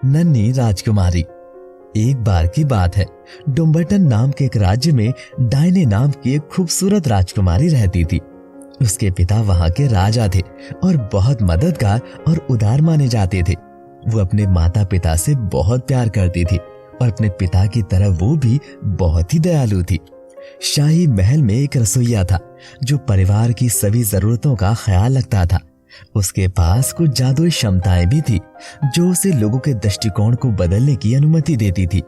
नन्ही राजकुमारी। एक बार की बात है, डुम्बरटन नाम के एक राज्य में डायने नाम की एक खूबसूरत राजकुमारी रहती थी। उसके पिता वहां के राजा थे और बहुत मददगार और उदार माने जाते थे। वो अपने माता पिता से बहुत प्यार करती थी और अपने पिता की तरह वो भी बहुत ही दयालु थी। शाही महल में एक रसोइया था जो परिवार की सभी जरूरतों का ख्याल रखता था। उसके पास कुछ जादुई क्षमताएं भी थी जो उसे लोगों के दृष्टिकोण को बदलने की अनुमति देती थी।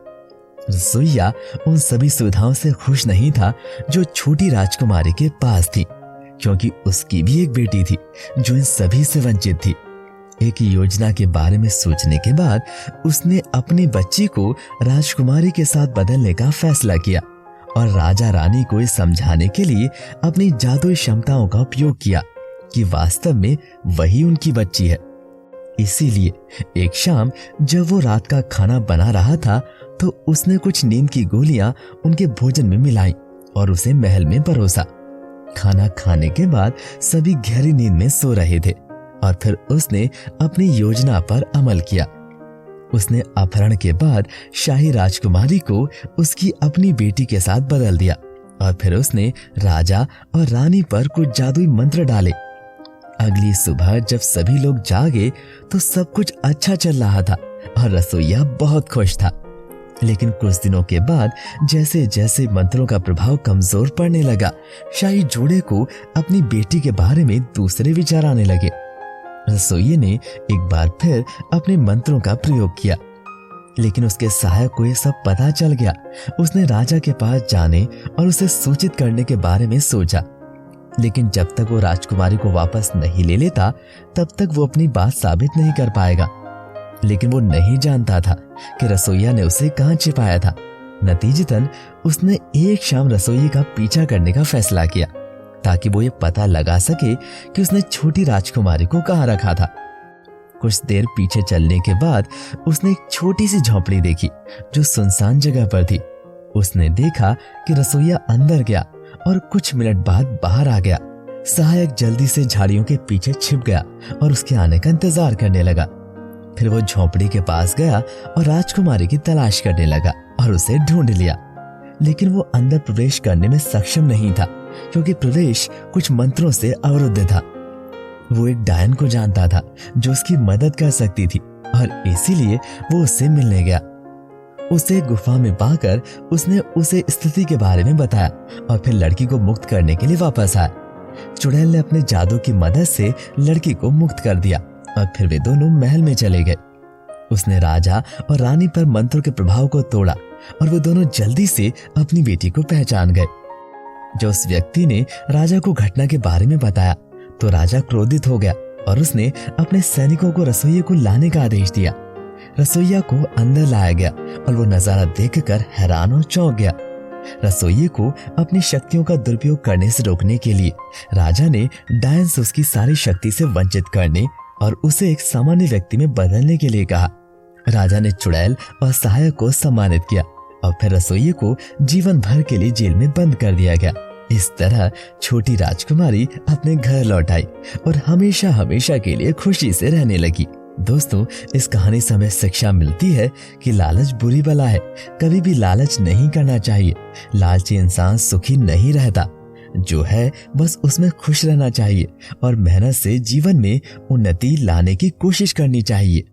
रसोइया उन सभी सुविधाओं से खुश नहीं था जो छोटी राजकुमारी के पास थी, क्योंकि उसकी भी एक बेटी थी जो इन सभी से वंचित थी। एक योजना के बारे में सोचने के बाद उसने अपनी बच्ची को राजकुमारी के साथ बदलने का फैसला किया और राजा रानी को समझाने के लिए अपनी जादुई क्षमताओं का उपयोग किया कि वास्तव में वही उनकी बच्ची है। इसीलिए एक शाम जब वो रात का खाना बना रहा था तो उसने कुछ नींद की गोलियां उनके भोजन में मिलाई और उसे महल में परोसा। खाना खाने के बाद सभी गहरी नींद में सो रहे थे और फिर उसने अपनी योजना पर अमल किया। उसने अपहरण के बाद शाही राजकुमारी को उसकी अपनी बेटी के साथ बदल दिया और फिर उसने राजा और रानी पर कुछ जादुई मंत्र डाले। अगली सुबह जब सभी लोग जागे तो सब कुछ अच्छा चल रहा था और रसोइया बहुत खुश था। लेकिन कुछ दिनों के बाद जैसे जैसे मंत्रों का प्रभाव कमजोर पड़ने लगा, शाही जोड़े को अपनी बेटी के बारे में दूसरे विचार आने लगे। रसोइये ने एक बार फिर अपने मंत्रों का प्रयोग किया, लेकिन उसके सहायक को यह सब पता चल गया। उसने राजा के पास जाने और उसे सूचित करने के बारे में सोचा, लेकिन जब तक वो राजकुमारी को वापस नहीं ले लेता तब तक वो अपनी बात साबित नहीं कर पाएगा। लेकिन वो नहीं जानता था कि रसोइया ने उसे कहां छिपाया था। नतीजतन उसने एक शाम रसोइये का पीछा करने का फैसला किया ताकि वो ये पता लगा सके कि उसने छोटी राजकुमारी को कहां रखा था। कुछ देर पीछे चलने के बाद उसने एक छोटी सी झोंपड़ी देखी जो सुनसान जगह पर थी। उसने देखा कि रसोइया अंदर गया और कुछ मिनट बाद बाहर आ गया। सहायक जल्दी से झाड़ियों के पीछे छिप गया और उसके आने का इंतजार करने लगा। फिर वो झोंपड़ी के पास गया और राजकुमारी की तलाश करने लगा और उसे ढूंढ लिया। लेकिन वो अंदर प्रवेश करने में सक्षम नहीं था क्योंकि प्रवेश कुछ मंत्रों से अवरुद्ध था। वो एक डायन को जानता था जो उसकी मदद कर सकती थी और इसीलिए वो उससे मिलने गया। उसे गुफा में पाकर उसने उसे स्थिति के बारे में बताया और फिर लड़की को मुक्त करने के लिए वापस आया। चुड़ैल ने अपने जादू की मदद से लड़की को मुक्त कर दिया और फिर वे दोनों महल में चले गए। उसने राजा और रानी पर मंत्रों के प्रभाव को तोड़ा और वे दोनों जल्दी से अपनी बेटी को पहचान गए। जब उस व्यक्ति ने राजा को घटना के बारे में बताया तो राजा क्रोधित हो गया और उसने अपने सैनिकों को रसोइये को लाने का आदेश दिया। रसोइया को अंदर लाया गया और वो नजारा देखकर हैरान और चौंक गया। रसोइये को अपनी शक्तियों का दुरुपयोग करने से रोकने के लिए राजा ने डायन से उसकी सारी शक्ति से वंचित करने और उसे एक सामान्य व्यक्ति में बदलने के लिए कहा। राजा ने चुड़ैल और सहायक को सम्मानित किया और फिर रसोइये को जीवन भर के लिए जेल में बंद कर दिया गया। इस तरह छोटी राजकुमारी अपने घर लौट आई और हमेशा हमेशा के लिए खुशी से रहने लगी। दोस्तों, इस कहानी से हमें शिक्षा मिलती है कि लालच बुरी बला है। कभी भी लालच नहीं करना चाहिए। लालची इंसान सुखी नहीं रहता। जो है बस उसमें खुश रहना चाहिए और मेहनत से जीवन में उन्नति लाने की कोशिश करनी चाहिए।